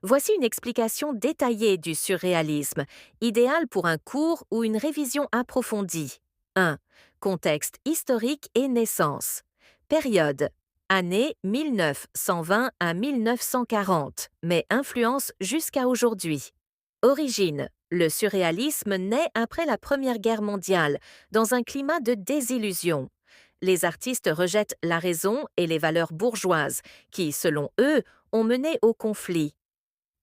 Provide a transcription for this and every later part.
Voici une explication détaillée du surréalisme, idéale pour un cours ou une révision approfondie. 1. Contexte historique et naissance. Période. Année 1920 à 1940, mais influence jusqu'à aujourd'hui. Origine. Le surréalisme naît après la Première Guerre mondiale, dans un climat de désillusion. Les artistes rejettent la raison et les valeurs bourgeoises, qui, selon eux, ont mené au conflit.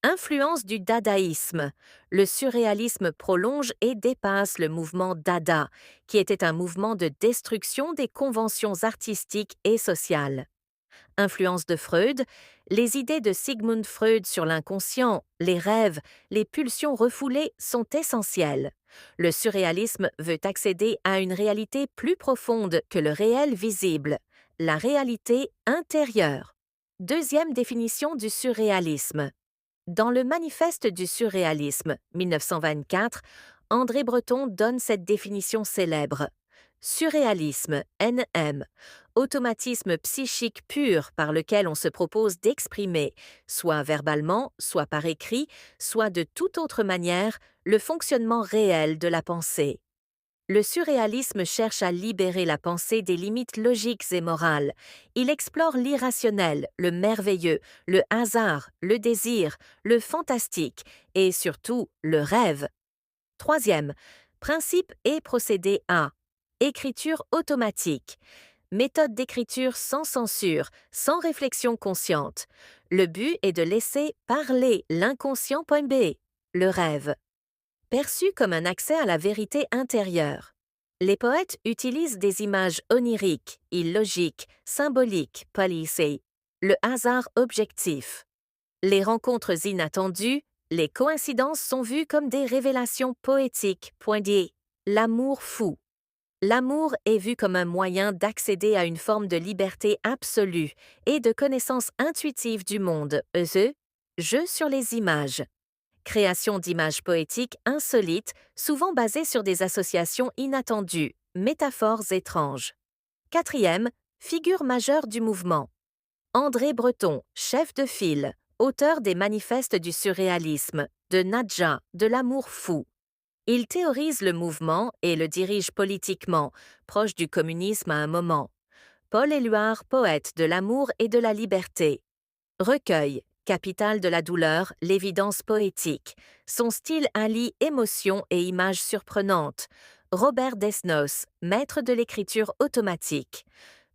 Influence du dadaïsme. Le surréalisme prolonge et dépasse le mouvement Dada, qui était un mouvement de destruction des conventions artistiques et sociales. Influence de Freud. Les idées de Sigmund Freud sur l'inconscient, les rêves, les pulsions refoulées sont essentielles. Le surréalisme veut accéder à une réalité plus profonde que le réel visible, la réalité intérieure. Deuxième définition du surréalisme. Dans le Manifeste du surréalisme, 1924, André Breton donne cette définition célèbre. Surréalisme, NM, automatisme psychique pur par lequel on se propose d'exprimer, soit verbalement, soit par écrit, soit de toute autre manière, le fonctionnement réel de la pensée. Le surréalisme cherche à libérer la pensée des limites logiques et morales. Il explore l'irrationnel, le merveilleux, le hasard, le désir, le fantastique et surtout le rêve. Troisième, principe et procédé A. Écriture automatique. Méthode d'écriture sans censure, sans réflexion consciente. Le but est de laisser parler l'inconscient.b, le rêve. Perçu comme un accès à la vérité intérieure. Les poètes utilisent des images oniriques, illogiques, symboliques, policées, le hasard objectif. Les rencontres inattendues, les coïncidences sont vues comme des révélations poétiques, pointillées. L'amour fou. L'amour est vu comme un moyen d'accéder à une forme de liberté absolue et de connaissance intuitive du monde, jeu sur les images. Création d'images poétiques insolites, souvent basées sur des associations inattendues, métaphores étranges. Quatrième, figure majeure du mouvement. André Breton, chef de file, auteur des manifestes du surréalisme, de Nadja, de l'amour fou. Il théorise le mouvement et le dirige politiquement, proche du communisme à un moment. Paul Éluard, poète de l'amour et de la liberté. Recueil, capitale de la douleur, l'évidence poétique. Son style allie émotion et images surprenantes. Robert Desnos, maître de l'écriture automatique.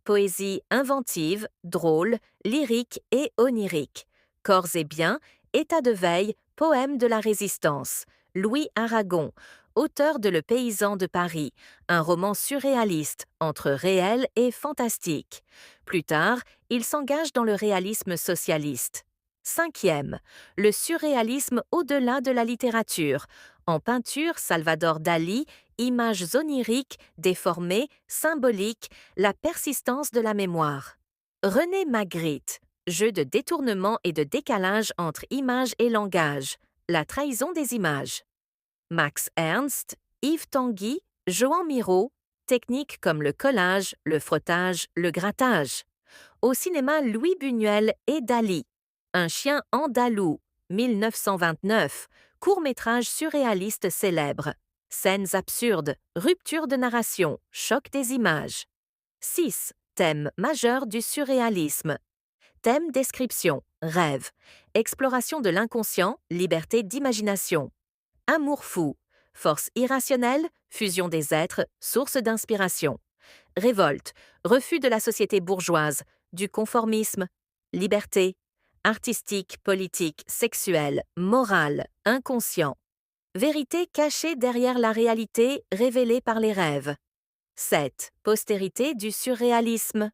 Poésie inventive, drôle, lyrique et onirique. Corps et biens, état de veille, poème de la résistance. Louis Aragon, auteur de Le paysan de Paris, un roman surréaliste entre réel et fantastique. Plus tard, il s'engage dans le réalisme socialiste. Cinquième, le surréalisme au-delà de la littérature. En peinture, Salvador Dali, images oniriques, déformées, symboliques, la persistance de la mémoire. René Magritte, jeu de détournement et de décalage entre image et langage, la trahison des images. Max Ernst, Yves Tanguy, Joan Miró, techniques comme le collage, le frottage, le grattage. Au cinéma, Louis Buñuel et Dali. Un chien andalou, 1929, court-métrage surréaliste célèbre. Scènes absurdes, rupture de narration, choc des images. 6. Thème majeur du surréalisme. Thème description, rêve. Exploration de l'inconscient, liberté d'imagination. Amour fou, force irrationnelle, fusion des êtres, source d'inspiration. Révolte, refus de la société bourgeoise, du conformisme. Liberté, artistique, politique, sexuelle, morale, inconscient. Vérité cachée derrière la réalité révélée par les rêves. 7. Postérité du surréalisme.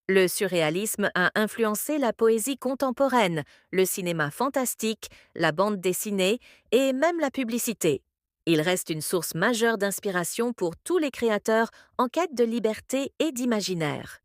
Le surréalisme a influencé la poésie contemporaine, le cinéma fantastique, la bande dessinée et même la publicité. Il reste une source majeure d'inspiration pour tous les créateurs en quête de liberté et d'imaginaire.